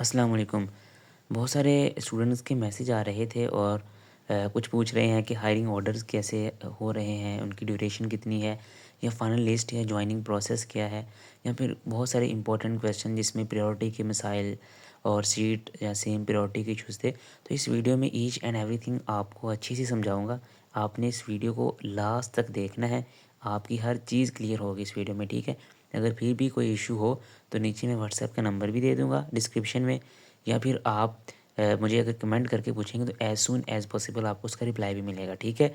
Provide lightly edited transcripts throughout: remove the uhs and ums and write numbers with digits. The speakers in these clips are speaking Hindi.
अस्सलाम वालेकुम। बहुत सारे स्टूडेंट्स के मैसेज आ रहे थे और कुछ पूछ रहे हैं कि हायरिंग ऑर्डर्स कैसे हो रहे हैं, उनकी ड्यूरेशन कितनी है, या फाइनल लिस्ट या जॉइनिंग प्रोसेस क्या है, या फिर बहुत सारे इंपॉर्टेंट क्वेश्चन जिसमें प्रायोरिटी के मसाइल और सीट या सेम प्रायोरिटी के इश्यूज़ थे। तो इस वीडियो में ईच एंड एवरीथिंग आपको अच्छी से समझाऊंगा। आपने इस वीडियो को लास्ट तक देखना है, आपकी हर चीज़ क्लियर होगी इस वीडियो में, ठीक है। अगर फिर भी कोई इशू हो तो नीचे मैं व्हाट्सएप का नंबर भी दे दूँगा डिस्क्रिप्शन में, या फिर आप मुझे अगर कमेंट करके पूछेंगे तो एज़ सून एज़ पॉसिबल आपको उसका रिप्लाई भी मिलेगा, ठीक है।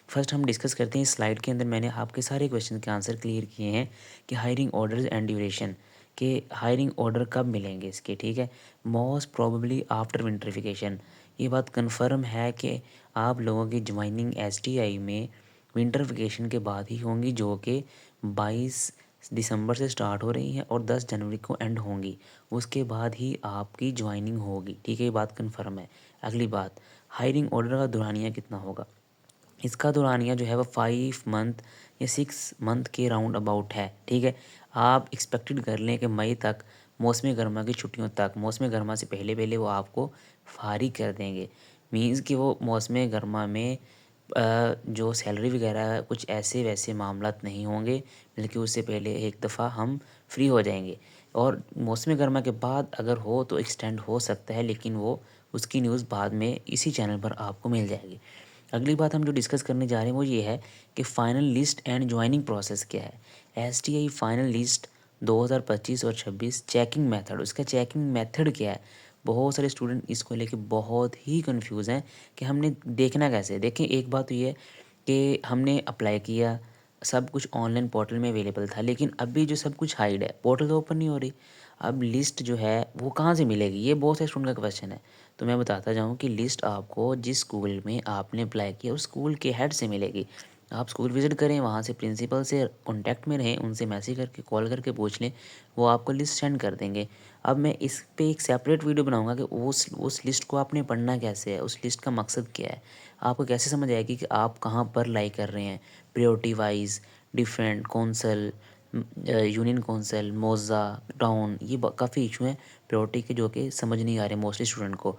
फर्स्ट हम डिस्कस करते हैं। इस स्लाइड के अंदर मैंने आपके सारे क्वेश्चन के आंसर क्लियर किए हैं कि हायरिंग ऑर्डर्स एंड ड्यूरेशन के हायरिंग ऑर्डर कब मिलेंगे इसके, ठीक है। Most probably after winterification. ये बात कन्फर्म है कि आप लोगों की ज्वाइनिंग एसटीआई में विंटर वेकेशन के बाद ही होंगी, जो कि 22 दिसंबर से स्टार्ट हो रही हैं और 10 जनवरी को एंड होंगी। उसके बाद ही आपकी ज्वाइनिंग होगी, ठीक है। ये बात कन्फर्म है। अगली बात, हायरिंग ऑर्डर का दुरानिया कितना होगा। इसका दुरानिया जो है वो 5 मंथ या 6 मंथ के राउंड अबाउट है, ठीक है। आप एक्सपेक्टेड कर लें कि मई तक, मौसम गर्मा की छुट्टियों तक, मौसम गर्मा से पहले पहले वो आपको फारिग कर देंगे। मीन्स कि वो मौसम गर्मा में जो सैलरी वगैरह है, कुछ ऐसे वैसे मामलात नहीं होंगे, बल्कि उससे पहले एक दफ़ा हम फ्री हो जाएंगे। और मौसम गर्मा के बाद अगर हो तो एक्सटेंड हो सकता है, लेकिन वो उसकी न्यूज़ बाद में इसी चैनल पर आपको मिल जाएगी। अगली बात हम जो डिस्कस करने जा रहे हैं वो ये है कि final list and joining process क्या है। एसटीआई फाइनल लिस्ट 2025 और 26 चेकिंग मेथड, उसका चेकिंग मेथड क्या है। बहुत सारे स्टूडेंट इसको लेके बहुत ही कंफ्यूज हैं कि हमने देखना कैसे है। देखें, एक बात तो ये है कि हमने अप्लाई किया, सब कुछ ऑनलाइन पोर्टल में अवेलेबल था, लेकिन अभी जो सब कुछ हाइड है, पोर्टल तो ओपन नहीं हो रही। अब लिस्ट जो है वो कहाँ से मिलेगी, ये बहुत सारे स्टूडेंट का क्वेश्चन है। तो मैं बताता जाऊँ कि लिस्ट आपको जिस स्कूल में आपने अप्लाई किया उस स्कूल के हेड से मिलेगी। आप स्कूल विज़िट करें, वहाँ से प्रिंसिपल से कॉन्टैक्ट में रहें, उनसे मैसेज करके कॉल करके पूछ लें, वो आपको लिस्ट सेंड कर देंगे। अब मैं इस पे एक सेपरेट वीडियो बनाऊँगा कि उस लिस्ट को आपने पढ़ना कैसे है, उस लिस्ट का मकसद क्या है, आपको कैसे समझ आएगी कि आप कहाँ पर लाई कर रहे हैं। Priority wise, different council, union council, मोज़ा, टाउन, ये काफ़ी इशू हैं प्रायोरिटी के जो कि समझ नहीं आ रहे मोस्टली स्टूडेंट को।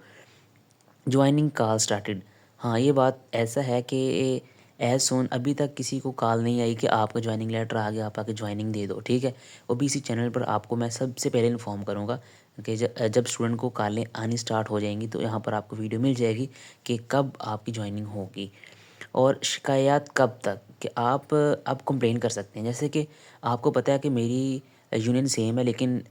Joining call started. हाँ, ये बात ऐसा है कि एज़ सून अभी तक किसी को कॉल नहीं आई कि आपका ज्वाइनिंग लेटर आ गया, आप आके ज्वाइनिंग दे दो, ठीक है। वो भी इसी चैनल पर आपको मैं सबसे पहले इन्फॉर्म करूँगा कि जब स्टूडेंट को कॉलें आनी स्टार्ट हो जाएंगी तो यहाँ पर आपको वीडियो मिल जाएगी कि कब आपकी ज्वाइनिंग होगी। और शिकायत कब तक, कि आप अब कंप्लेन कर सकते हैं। जैसे कि आपको पता है कि मेरी यूनियन सेम है, लेकिन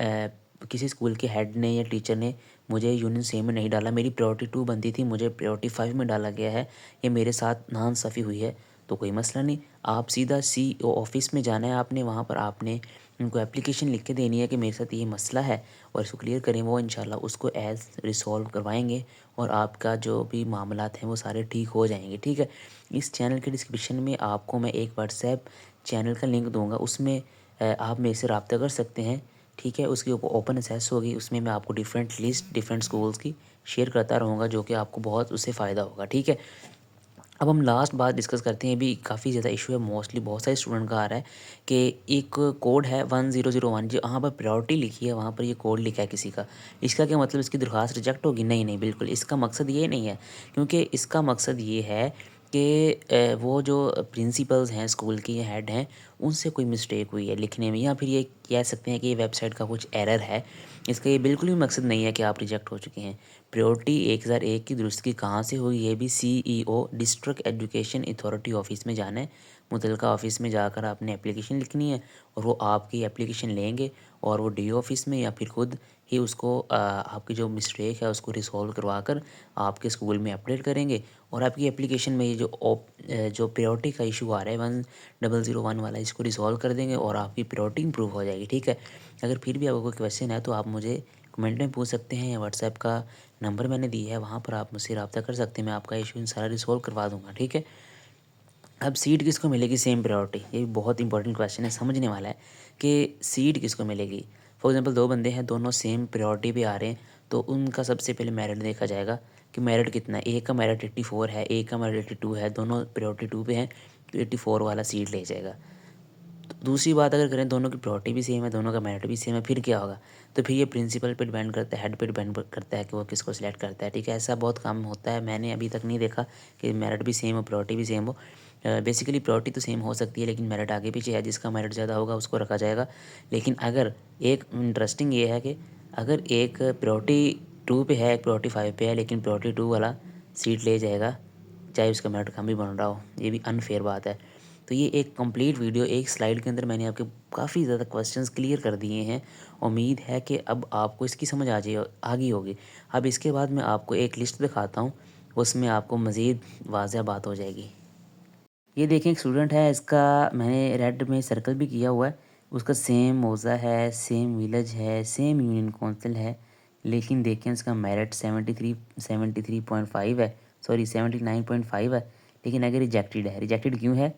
किसी स्कूल के हेड ने या टीचर ने मुझे यूनियन सेम में नहीं डाला, मेरी प्रायोरिटी 2 बनती थी, मुझे प्रायोरिटी 5 में डाला गया है, ये मेरे साथ नाइंसाफ़ी हुई है। तो कोई मसला नहीं, आप सीधा सीईओ ऑफ़िस में जाना है आपने, वहाँ पर आपने उनको एप्लीकेशन लिख के देनी है कि मेरे साथ ये मसला है और इसको क्लियर करें। वो इंशाल्लाह उसको एज़ रिसॉल्व करवाएँगे और आपका जो भी मामलात हैं वो सारे ठीक हो जाएँगे, ठीक है। इस चैनल के डिस्क्रिप्शन में आपको मैं एक व्हाट्सएप चैनल का लिंक दूँगा, उसमें आप मेरे से रब्ता कर सकते हैं, ठीक है। उसकी ओपन एक्सेस होगी, उसमें मैं आपको डिफरेंट लिस्ट डिफरेंट स्कूल्स की शेयर करता रहूँगा, जो कि आपको बहुत उससे फ़ायदा होगा, ठीक है। अब हम लास्ट बात डिस्कस करते हैं। अभी काफ़ी ज़्यादा इशू है, मोस्टली बहुत सारे स्टूडेंट का आ रहा है कि एक कोड है 1001, जो यहाँ पर प्रायोरिटी लिखी है वहाँ पर ये कोड लिखा है किसी का। इसका क्या मतलब, इसकी दरख्वास्त रिजेक्ट होगी? नहीं नहीं, बिल्कुल इसका मकसद ये नहीं है, क्योंकि इसका मकसद ये है कि वो जो प्रिंसिपल्स हैं स्कूल के, ये हेड हैं, उनसे कोई मिस्टेक हुई है लिखने में, या फिर ये कह सकते हैं कि ये वेबसाइट का कुछ एरर है। इसका ये बिल्कुल भी मकसद नहीं है कि आप रिजेक्ट हो चुके हैं। प्रायोरिटी 1001 की दुरुस्ती कहाँ से होगी, ये भी CEO district education authority office में जाना है। मुतलका ऑफिस में जाकर आपने एप्लीकेशन लिखनी है और वो आपकी एप्लीकेशन लेंगे और वो डी ऑफिस में या फिर खुद ही उसको आपकी जो मिस्टेक है उसको रिसॉल्व करवा कर आपके स्कूल में अपडेट करेंगे। और आपकी एप्लीकेशन में ये जो प्रायोरिटी का इशू आ रहा है 1001 वाला, इसको रिसॉल्व कर देंगे और आपकी प्रायोरिटी इंप्रूव हो जाएगी, ठीक है। अगर फिर भी आपको कोई क्वेश्चन है तो आप मुझे कमेंट में पूछ सकते हैं, या व्हाट्सएप का नंबर मैंने दिया है वहाँ पर आप मुझसे रब्ता कर सकते हैं, मैं आपका इशू सारा रिसॉल्व करवा दूँगा, ठीक है। अब सीट किसको मिलेगी सेम प्रायोरिटी, ये भी बहुत इंपॉर्टेंट क्वेश्चन है, समझने वाला है कि सीट किसको मिलेगी। फॉर एग्जांपल 2 बंदे हैं, दोनों सेम प्रायोरिटी पे आ रहे हैं, तो उनका सबसे पहले मेरिट देखा जाएगा कि मेरिट कितना है। एक का मेरिट 84 है, एक का मेरिट 82 है, दोनों प्रायोरिटी 2 पे हैं, तो 84 वाला सीट ले जाएगा। दूसरी बात अगर करें दोनों की प्रायोरिटी भी सेम है, दोनों का मेरिट भी सेम है, फिर क्या होगा? तो फिर ये प्रिंसिपल पे डिपेंड करता है, हेड पे डिपेंड करता है कि वो किसको सिलेक्ट करता है, ठीक है? ऐसा बहुत कम होता है, मैंने अभी तक नहीं देखा कि मेरिट भी सेम हो, प्रायोरिटी भी सेम हो। बेसिकली प्रायोरिटी तो सेम हो सकती है लेकिन मेरिट आगे पीछे है, जिसका मेरिट ज़्यादा होगा उसको रखा जाएगा। लेकिन अगर एक इंटरेस्टिंग ये है कि अगर एक प्रायोरिटी 2 पे है, एक प्रायोरिटी 5 पे है, लेकिन प्रायोरिटी 2 वाला सीट ले जाएगा, चाहे उसका मेरिट कम भी बन रहा हो, ये भी अनफेयर बात है। तो ये एक कंप्लीट वीडियो एक स्लाइड के अंदर मैंने आपके काफ़ी ज़्यादा क्वेश्चंस क्लियर कर दिए हैं। उम्मीद है कि अब आपको इसकी समझ आ गई होगी। अब इसके बाद मैं आपको एक लिस्ट दिखाता हूँ, उसमें आपको मज़ीद वाज़ेह बात हो जाएगी। ये देखें एक स्टूडेंट है, इसका मैंने रेड में सर्कल भी किया हुआ है। उसका सेम मौज़ा है, सेम विलेज है, सेम यूनियन काउंसिल है, लेकिन देखें इसका मेरिट 73.5 है, सॉरी 79.5 है, लेकिन अगर रिजेक्टेड है। रिजेक्टेड क्यों है?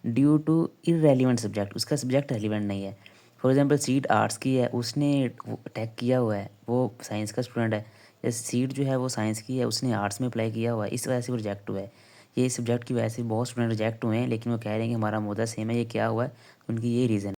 ड्यू टू इररेलेवेंट सब्जेक्ट, उसका सब्जेक्ट रेलिवेंट नहीं है। फॉर एग्जांपल सीट आर्ट्स की है, उसने टैग किया हुआ है, वो साइंस का स्टूडेंट है। जैसे सीट जो है वो साइंस की है, उसने आर्ट्स में अप्लाई किया हुआ है, इस वजह से वो रिजेक्ट हुआ है। ये सब्जेक्ट की वजह से बहुत स्टूडेंट रिजेक्ट हुए हैं, लेकिन वो कह रहे हैं कि हमारा मुद्दा सेम है, ये क्या हुआ है? उनकी यही रीज़न